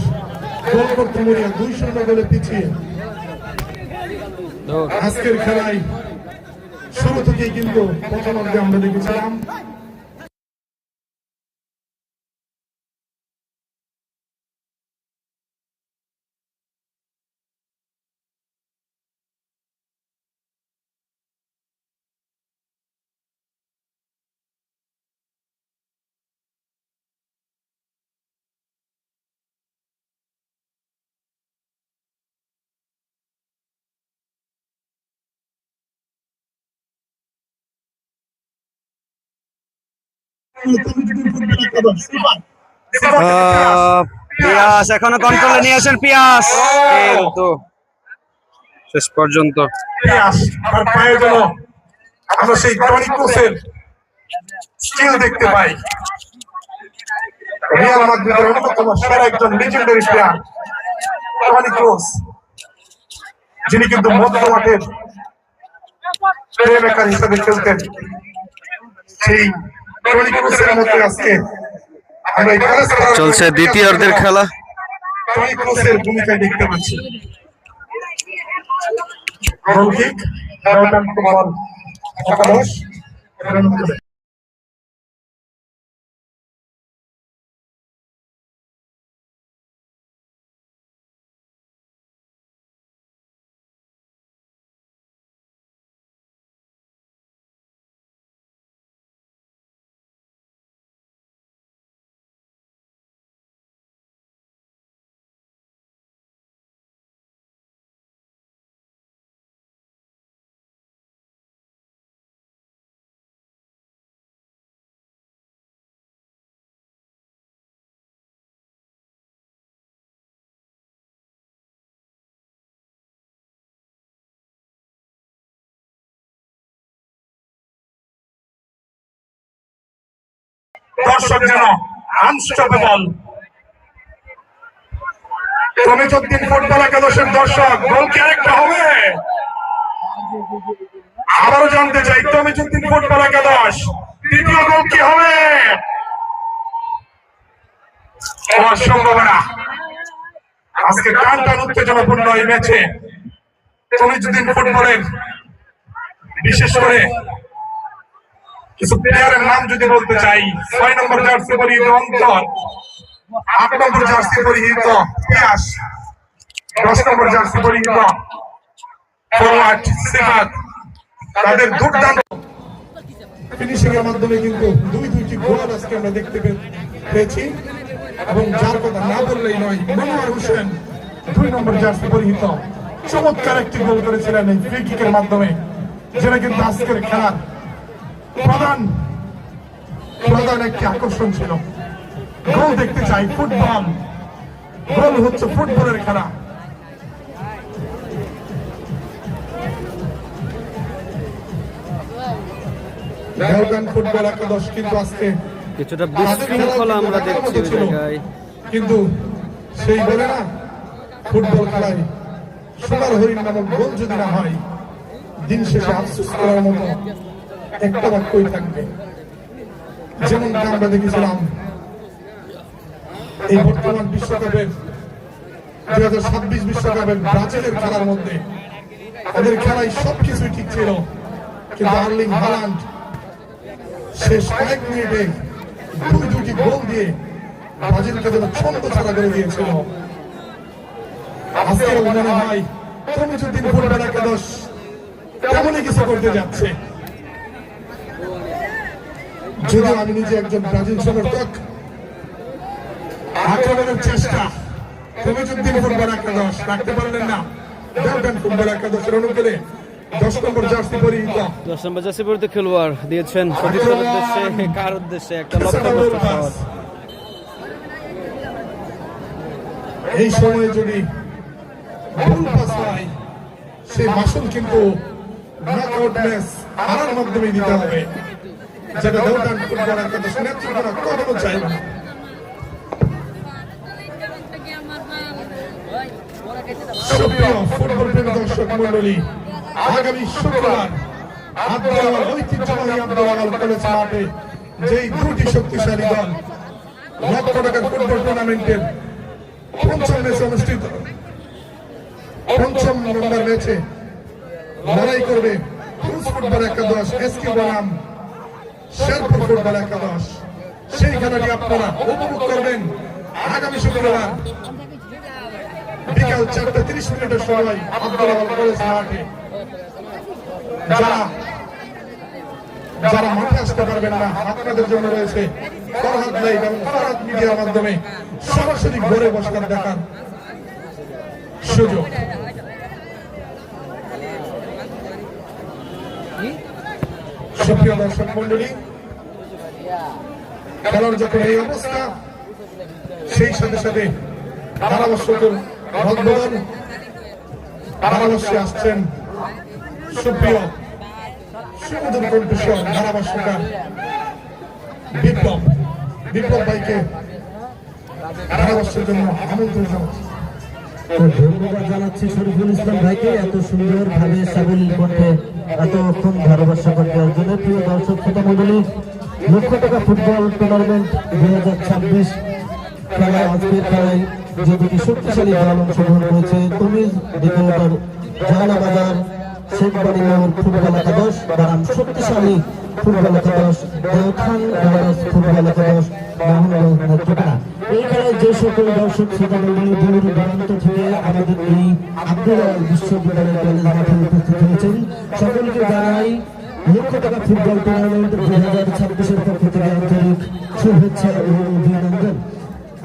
গোল করতে মরিয়া 2-0 গোলে পিছিয়ে আজকের খেলায় শুরু থেকেই কিন্তু প্রথমার্ধে আমরা দেখেছিলাম পিয়াস এখনো কন্ট্রোলে নিয়ে আসেন পিয়াস, কিন্তু শেষ পর্যন্ত আর পায়ে যেন আমরা সেই টনি ক্রুসের স্কিল দেখতে পাই। রিয়াল মাদ্রিদের অন্যতম সেরা একজন লিজেন্ডারি প্লেয়ার টনি ক্রুস, যিনি কিন্তু মধ্য মাঠের প্লেমেকার হিসেবে খেলতেন। সেই টনি ক্রুসের মতো আজকে আমরা এই চলছে দ্বিতীয় অর্ধের খেলা। টনি ক্রুসের ভূমিকায় দেখতে পাচ্ছি। গোল কিক, বল একাদশ। দর্শক যেন আনস্টপেবল। তমিজউদ্দিন ফুটবল একাদশের দর্শক, গোল কি আরেকটা হবে? আবারও জানতে চাই, তমিজউদ্দিন ফুটবল একাদশ তৃতীয় গোল কি হবে? অসম্ভাবনা। আজকে টান টান উত্তেজনাপূর্ণ এই ম্যাচে তমিজউদ্দিন ফুটবলের বিশেষ করে কিছু প্লেয়ারের নাম যদি বলতে চাই, 6 নম্বর জার্সি পরিহিত অন্তর, 8 নম্বর জার্সি পরিহিত পিয়াস, 10 নম্বর জার্সি পরিহিত ফরওয়ার্ড সিফাত, তাদের দুর্দান্ত ফিনিশিং এর মাধ্যমে কিন্তু দুইটি গোল আজকে আমরা দেখতে পেয়েছি। এবং যার কথা না বললেই নয়, মনোয়ার হোসেন 2 নম্বর জার্সি পরিহিত চমৎকার একটি গোল করেছিলেন এই ফ্রি কিকের মাধ্যমে, যেটা কিন্তু আজকের খেলার প্রধান একটি আকর্ষণ ছিল। গোল দেখতে চাই, ফুটবল, গোল হচ্ছে ফুটবলের খেলা। ফুটবল একাদশ কিন্তু আজকে কিছুটা বিশৃঙ্খলা আমরা দেখছি ওই জায়গায়। কিন্তু সেই বলে না, ফুটবল খেলায় সোনার হরিণ নামক গোল যদি না হয়, দিন শেষে আফসোস করার মতো একটা বাক্যই থাকবে। যেমনটা আমরা দেখেছিলাম এই বর্তমান বিশ্বকাপের 2026 বিশ্বকাপের ব্রাজিলের খেলার মধ্যে। তাদের খেলায় সবকিছুই ঠিক ছিল, কিন্তু আর্লিং হালান্ড শেষ কয়েক মিনিটে দুটি গোল দিয়ে ব্রাজিলকে যেন ছন্দ ছাড়া করে দিয়েছিল। আজকে মনে হয় তমিজউদ্দিন ফুটবল একাদশ তেমনই কিছু করতে যাচ্ছে। যদিও আমি নিজে একজন ব্রাজিল সমর্থক, আক্রমণের চেষ্টা তমিজউদ্দিন ফুটবল একাদশ রাখতে পারলেন না। ফুটবল একাদশের অনুকূলে 10 নম্বর জার্সি পরিহিত 10 নম্বর জার্সি পরিহিত খেলোয়াড় দিয়েছেন সতীর্থের উদ্দেশ্যে, কার উদ্দেশ্যে একটা লক্ষ্যবস্তু শট। এই সময়ে যদি ভুল পাস হয়, সেই মাসুল কিন্তু নকআউট ম্যাচ হারার মাধ্যমে দিতে হবে, যেটা দেওদান ফুটবল একাদশ নেতৃত্বরা কখনো চাইবে না। সুপ্রিয় ফুটবল প্রেমী দর্শক মন্ডলী, আগামী শুক্রবার আব্দুল ঐতিহ্যবাহী আব্দুল কলেজ মাঠে যেই দুটি শক্তিশালী দল লক্ষ টাকার ফুটবল টুর্নামেন্টের পঞ্চম নম্বর ম্যাচে লড়াই করবে ফুটবল একাদশ এসকে বনাম শেরপুর ফুটবল একাদশ। সেই খেলাটি আপনারা উপভোগ করবেন আগামী শুক্রবার বিকাল 4:30 সময় আব্দুল কলেজ মাঠে। যারা মাঠে আসতে পারবেন না, আপনাদের জন্য রয়েছে ফরহাদ লাইভ এবং ফরহাদ মিডিয়ার মাধ্যমে সরাসরি ঘরে বসে দেখার সুযোগ। সুপ্রিয় দর্শক মন্ডলী, খেলার যখন এই অবস্থা, সেই সাথে সাথে ধারাভাষ্যকের ভগবান ধারাভাষ্যে আসছেন সুপ্রিয় সুমধুর কণ্ঠস্বর ধারাভাষ্যকার বিপ্লব ভাইকে ধারাভাষ্যের জন্য আমন্ত্রণ জানাচ্ছি। ধন্যবাদ জানাচ্ছি শরীফুল ইসলাম ভাইকে এত সুন্দর ভাবে সাবলীল কণ্ঠে এতক্ষণ ধারাভাষ্য করে দেওয়ার জন্য। প্রিয় দর্শক শ্রোতা মণ্ডলী, লক্ষ টাকা ফুটবল টুর্নামেন্ট 2026 খেলায় আজকের খেলায় যে দুটি শক্তিশালী দল অংশগ্রহণ করেছে, তমিজ ডেকোরেটর জাহানাবাজার শেখবাড়ি মোড় ফুটবল একাদশ বনাম শক্তিশালী ফুটবল একাদশ দেওথান রাইডার্স ফুটবল একাদশ মোহনবাগান নেত্রকোনা। এই খেলায় যে সকল দর্শক শ্রোতা মণ্ডলী দূর দূরান্ত থেকে আমাদের এই আব্দুল আওয়াল বিশ্ববিদ্যালয় কলেজ মাঠে উপস্থিত হয়েছেন, সকলকে জানাই লক্ষ টাকা ফুটবল টুর্নামেন্ট 2026-এর পক্ষ থেকে আন্তরিক শুভেচ্ছা এবং অভিনন্দন।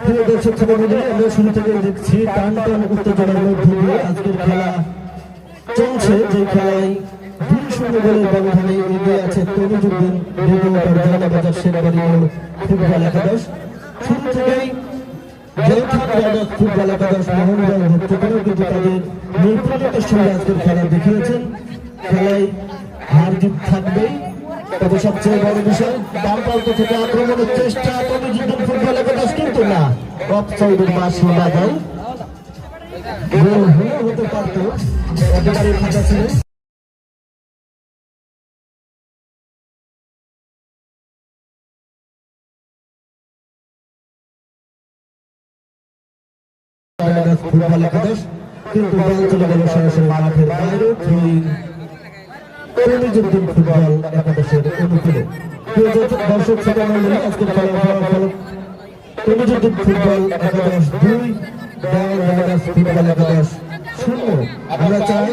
প্রিয় দর্শক শ্রোতা মণ্ডলী, আমরা শুরু থেকে দেখছি টান টান উত্তেজনার মধ্যে দিয়ে আজকের খেলা চলছে, যে খেলায় 2-0 গোলের ব্যবধানে এগিয়ে আছে তমিজউদ্দিন ডেকোরেটর জাহানাবাজার শেখবাড়ি মোড় ফুটবল একাদশ। শুরু থেকেই দেওথান রাইডার্স ফুটবল একাদশ মোহনবাগান নেত্রকোনা কিন্তু তাদের নৈপুণ্যতার সঙ্গে আজকের খেলা দেখিয়েছেন। খেলায় হার জিত থাকবেই, তবে সবচেয়ে বড় বিষয় বাম প্রান্ত থেকে আক্রমণের চেষ্টা তমিজউদ্দিন ফুটবল একাদশ, কিন্তু না, অফসাইডের মাস শোনা যায়, গোল হলেও হতে পারত, একেবারে ফাঁকা ছিল। ফুটবল একাদশ কিন্তু বল চলে গেল সরাসরি মাঠের বাইরে, তমিজউদ্দিন ফুটবল একাদশের অনুকূলে। দর্শক শ্রোতা মণ্ডলী, আজকের খেলার ফলাফল তমিজউদ্দিন ফুটবল একাদশ 2, দেওয়ান রাইডার্স ফুটবল একাদশ 0। আমরা চাই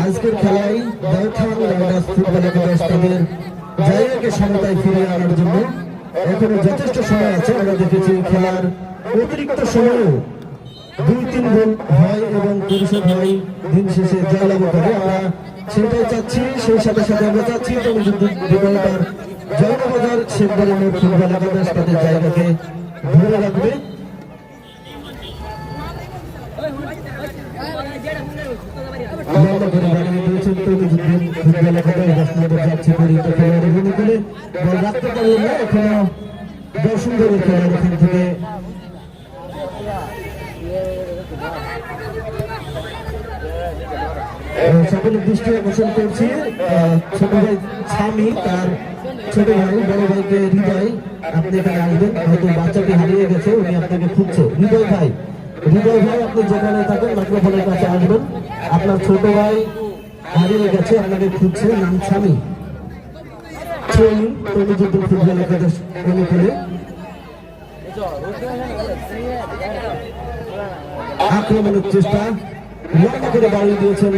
আজকের খেলায় দেওথান রাইডার্স ফুটবল একাদশ তাদের জায়গাকে সমতায় ফিরিয়ে আনার জন্য এখনো যথেষ্ট সময় আছে। আমরা দেখেছি খেলার অতিরিক্ত সময়েও 2-3 গোল হয় এবং পরিশোধ হয়, দিন শেষে জয়লাভ করে। আমরা সেটাই চাচ্ছি, সেই সাথে সাথে আমরা চাচ্ছি তমিজউদ্দিন ডেকোরেটর জাহানাবাজার শেখবাড়ি মোড় ফুটবল একাদশ তাদের জায়গাকে ধরে রাখবে। লম্বা করে বাড়িয়ে দিয়েছেন তমিজউদ্দিন ফুটবল একাদশ 10 নম্বর যাচ্ছে পরিহিত খেলোয়াড়ের অনুকূলে, বল রাখতে পারলেন না, এখনো বসুন্ধরের খেলোয়াড় এখান থেকে সকলের দৃষ্টি আকর্ষণ করছি ছোট ভাই স্বামী, তার ছোট ভাই বড় ভাইকে হৃদয়, আপনি এখানে আসবেন, হয়তো বাচ্চাটি হারিয়ে গেছে, উনি আপনাকে খুঁজছে। হৃদয় ভাই আপনি যেখানে থাকেন মাইক্রোফোনের কাছে আসবেন, আপনার ছোট ভাই হারিয়ে গেছে, আপনাকে খুঁজছে, নাম স্বামী। তমিজউদ্দিন ফুটবল একাদশ অনুকূলে আক্রমণের চেষ্টা, লম্বা করে বাড়িয়ে দিয়েছেন,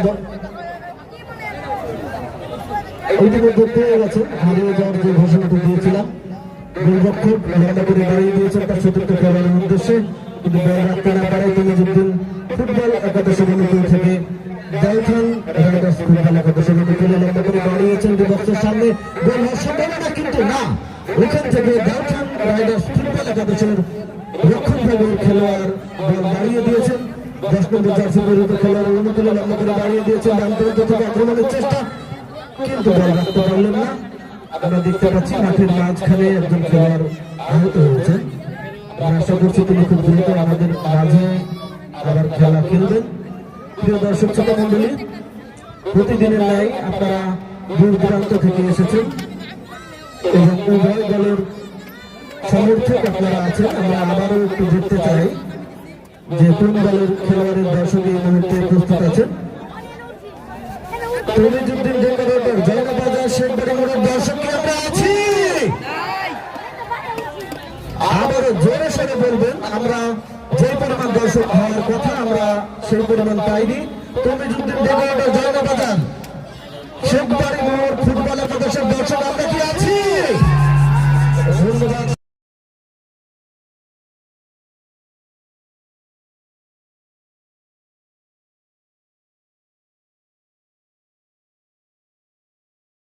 ইতিমধ্যে পেয়ে গেছেন, হারিয়ে যাওয়ার যে ঘোষণাটি দিয়েছিলাম, গোলরক্ষক লম্বা করে বাড়িয়ে দিয়েছেন তার চতুর্থ খেলোয়াড়ের উদ্দেশ্যে, কিন্তু বল রাখতে না পারে তমিজউদ্দিন ফুটবল একাদশের অনুকূল থেকে দেওথান রাইডার্স ফুটবল একাদশের অনুকূলে লম্বা করে বাড়িয়েছেন ডিবক্সের সামনে, গোল হওয়ার সম্ভাবনা কিন্তু না, ওখান থেকে দেওথান রাইডার্স ফুটবল একাদশের রক্ষণ ভাগের খেলোয়াড় বল বাড়িয়ে দিয়েছেন, 10 নম্বর জার্সি পরিহিত খেলোয়াড়ের অনুকূলে লম্বা করে বাড়িয়ে দিয়েছেন, ডান প্রান্ত থেকে আক্রমণের চেষ্টা, কিন্তু বল রাখতে পারলেন না। আমরা দেখতে পাচ্ছি মাঠের মাঝখানে একজন খেলোয়াড় আহত হয়েছেন, আশা করছি তিনি খুব দ্রুত আমাদের মাঝে আবার খেলা খেলবেন। প্রিয় দর্শক শ্রোতা মণ্ডলী, প্রতিদিনের ন্যায় আপনারা দূর দূরান্ত থেকে এসেছেন এবং উভয় দলের সমর্থক আপনারা আছেন। আমরা আবারও একটু দেখতে চাই যে কোন দলের খেলোয়াড়ের দর্শক এই মুহূর্তে প্রস্তুত আছেন। তমিজউদ্দিন ডেকোরেটর জাহানাবাজার শেখবাড়ি মোড়ের দর্শক কি আমরা আছি? আবারও জোরে সরে বলবেন, আমরা যে পরিমাণ দর্শক হওয়ার কথা আমরা সেই পরিমাণ পাইনি। তমিজউদ্দিন ডেকোরেটর জাহানাবাজার শেখবাড়ি মোড় ফুটবল একাদশের দর্শক আমরা কি আছি? ধন্যবাদ।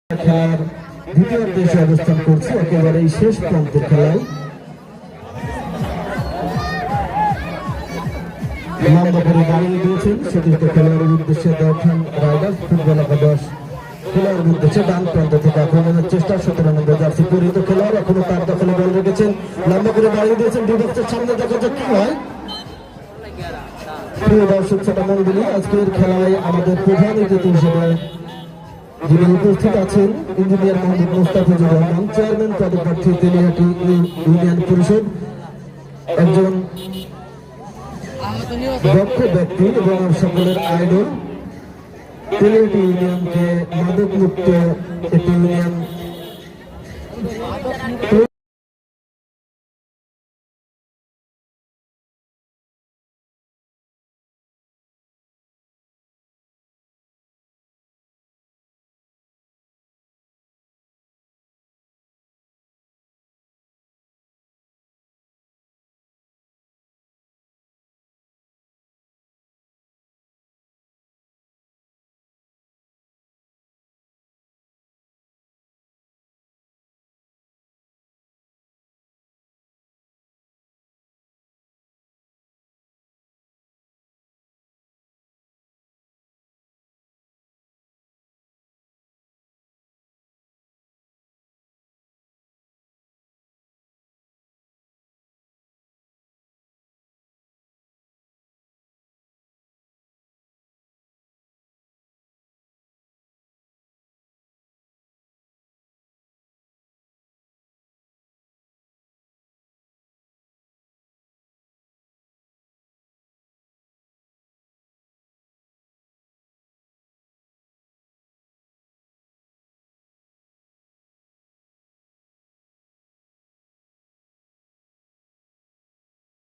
খেলার দ্বিতীয় দেশে অবস্থান করছি, একেবারে শেষ প্রান্তের খেলায় লম্বা করে দাঁড়িয়ে দিয়েছেন সেটিকে খেলোয়াড়ের উদ্দেশ্যে দর্শন রাইডার্স ফুটবল একাদশ খেলোয়াড়ের উদ্দেশ্যে ডান প্রান্ত থেকে আক্রমণের চেষ্টা 17 নম্বর জার্সি পরিহিত খেলোয়াড় এখনো তার দখলে বল রেখেছেন লম্বা করে দাঁড়িয়ে দিয়েছেন ডিফেন্সের সামনে দেখা যাক কি হয়। প্রিয় দর্শক শ্রোতা মণ্ডলী, আজকের খেলায় আমাদের প্রধান অতিথি হিসেবে যিনি উপস্থিত আছেন ইঞ্জিনিয়ার মোহাম্মদ মুস্তাফিজুর রহমান, চেয়ারম্যান পদপ্রার্থী তেলিয়াটি ইউনিয়ন পরিষদ, একজন দক্ষ ব্যক্তি এবং সকলের আইডল। তেলিয়াটি ইউনিয়নকে মাদক মুক্ত একটি ইউনিয়ন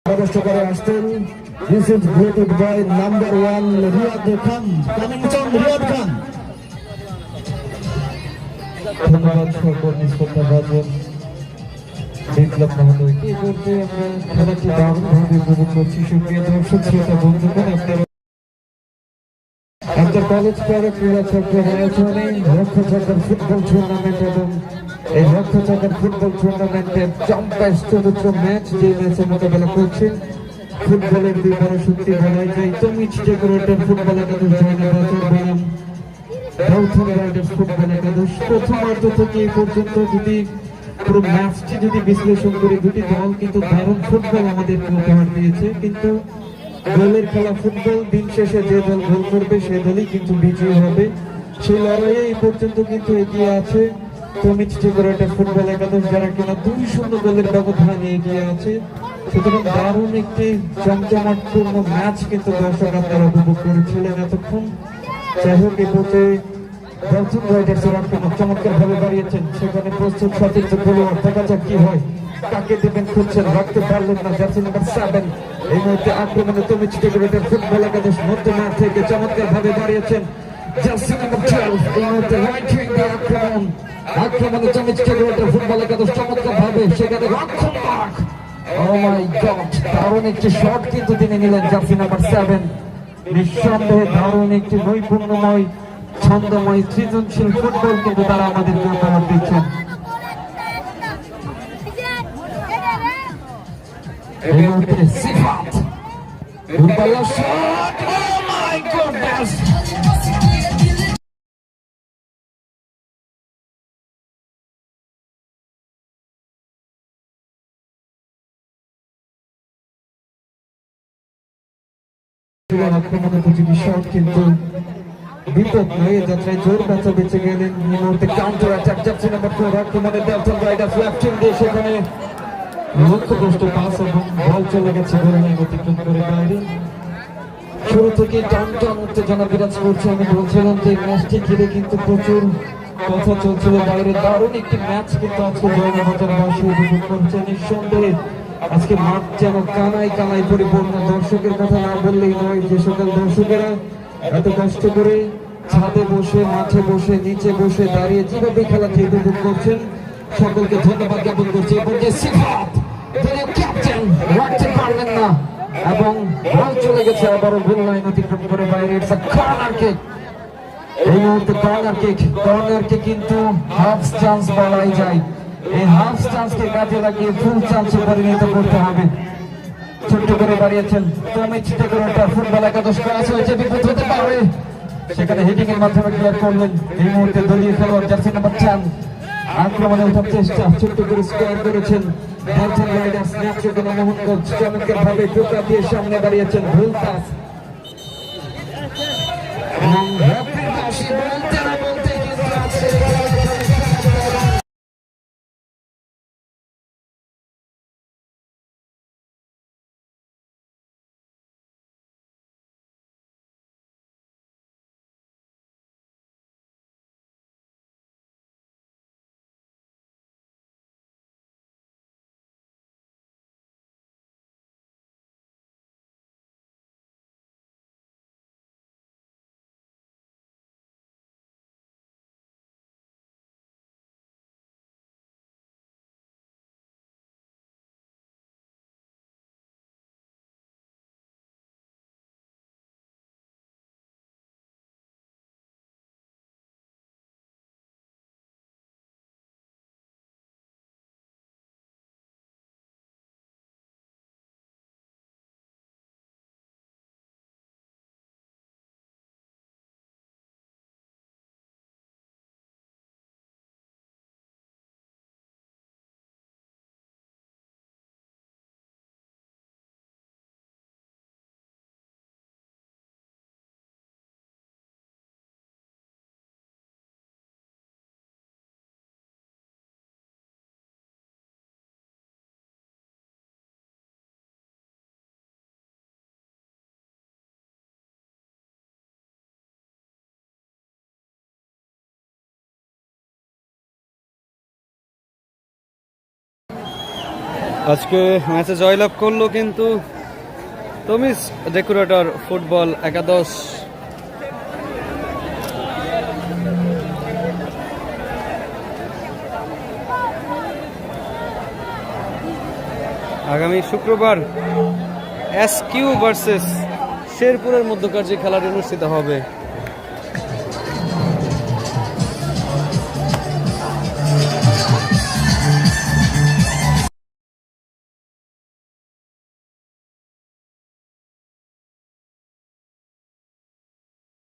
অবশ্য করে আসতেন। This is voted by number 1 Riyad Khan, coming from Riyad Khan. ধন্যবাদ সকল নিষ্পত্তাবাদক বিপ্লব মহোদয়কে। এই মুহূর্তে আমরা খেলাটি দারুণভাবে উপভোগ করছি। সুপ্রিয় দর্শক শ্রোতা বন্ধুগণ, আপনারা আমাদের কলেজ পরে ক্রীড়া চক্র আয়োজনে রক্ষাচক্র ফুটবল টুর্নামেন্ট এবং এই রক্ষাচক্র ফুটবল টুর্নামেন্টের চমৎকার চতুর্থ ম্যাচ, যে ম্যাচে মোকাবেলা করছে ফুটবলের বিপরীত শক্তি বলা যায় তমিজ ডেকোরেটর ফুটবল একাদশ জয়নগর বনাম গৌতম রাইডার্স ফুটবল একাদশ। প্রথমার্ধ থেকে এই পর্যন্ত যদি পুরো ম্যাচটি যদি বিশ্লেষণ করি, দুটি দল কিন্তু দারুণ ফুটবল আমাদের উপহার দিয়েছে, কিন্তু গোলের খেলা ফুটবল, দিন শেষে যে দল গোল করবে সে দলই কিন্তু বিজয়ী হবে। সেই লড়াইয়ে এই পর্যন্ত কিন্তু এগিয়ে আছে তমিজ ডেকোরেটর ফুটবল একাদশ, যারা কিনা 2-0 গোলের ব্যবধানে এগিয়ে আছে। সুতরাং দারুণ একটি জমজমাটপূর্ণ ম্যাচ কিন্তু দর্শক আপনারা উপভোগ করেছিলেন এতক্ষণ। যাই হোক, এ পর্যায়ে গৌতম রাইডার্সের আক্রমণ চমৎকার ভাবে বাড়িয়েছেন, সেখানে প্রস্তুত সতীর্থ খেলোয়াড়, দেখা যাক কি হয়। কাকে দেবেন খুঁজছেন, রাখতে পারলেন না জার্সি নাম্বার 7। এই মুহূর্তে আক্রমণে তমিজ ডেকোরেটর ফুটবল একাদশ মধ্য মাঠ থেকে চমৎকার ভাবে বাড়িয়েছেন জার্সি নাম্বার 12। এই মুহূর্তে রাইট উইং আক্রমণে তমিজ ডেকোরেটর ফুটবল একাদশ চমৎকার ভাবে, সেখানে রক্ষণভাগ, ও মাই গড, দারুণ একটি শট কিন্তু তিনি নিলেন জার্সি নাম্বার 7। নিঃসন্দেহে দারুণ একটি নৈপুণ্যময়, ছন্দময়, সৃজনশীল ফুটবল কিন্তু তারা আমাদেরকে উপহার দিচ্ছেন। এই মুহূর্তে সিফাত, দুর্বল শট, ও মাই গডনেস, আক্রমণের উপযোগী শট, কিন্তু বিপদ নয়, যাত্রায় জোর ব্যথা বেঁচে গেলেন। এই মুহূর্তে কাউন্টার অ্যাটাক জার্সি নাম্বার 4 আক্রমণে ডেল্টন রাইডার্স লেফট উইং দিয়ে, সেখানে লক্ষ্যভ্রষ্ট পাস এবং বল চলে গেছে গোললাইন অতিক্রম করে বাইরে। শুরু থেকে টান উত্তেজনা বিরাজ করছে। আমি বলছিলাম যে ম্যাচটি ঘিরে কিন্তু প্রচুর কথা চলছিল বাইরে। দারুণ একটি ম্যাচ কিন্তু আজকে জয়নগরবাসী উপভোগ করছে। নিঃসন্দেহে আজকে মাঠ যেন কানায় কানায় পরিপূর্ণ। দর্শকের কথা না বললেই নয়, যে সকল দর্শকেরা এত কষ্ট করে ছাদে বসে, মাঠে বসে, নিচে বসে, দাঁড়িয়ে যেভাবে খেলাটি উপভোগ করছেন, সকলকে ধন্যবাদ জ্ঞাপন করছি। এরপর যে সিফাত, ক্যাপ্টেন, রাখতে পারলেন না এবং বল চলে গেছে আবারও গোল লাইন অতিক্রম করে বাইরে। It's a corner kick. এই মুহূর্তে কর্নারকে কিন্তু হাফ চান্স বলাই যায়। এই হাফ চান্সকে কাজে লাগিয়ে ফুল চান্সে পরিণত করতে হবে। ছোট্ট করে বাড়িয়েছেন তমিজ টেকুরাটা ফুটবল একাদশ ক্লাস হয়েছে বিপদ হতে পারে সেখানে হেডিং এর মাধ্যমে ক্লিয়ার করলেন এই মুহূর্তে দলীয় খেলোয়াড় জার্সি নাম্বার 4 আক্রমণে ওঠার চেষ্টা ছোট্ট করে স্কোয়ার করেছেন ডালটন রাইডার্স নেত্রকোনা মোহনগঞ্জ চমৎকার ভাবে টোকা দিয়ে সামনে বাড়িয়েছেন ভুল পাস এবং রেফারির পাশে বলতে না বলতে কিন্তু আছে আজকে ম্যাচে জয়লাভ করলো কিন্তু তমিজ ডেকোরেটর ফুটবল একাদশ। আগামী শুক্রবার এসকিউ ভার্সেস শেরপুরের মধ্যকার যে খেলাটি অনুষ্ঠিত হবে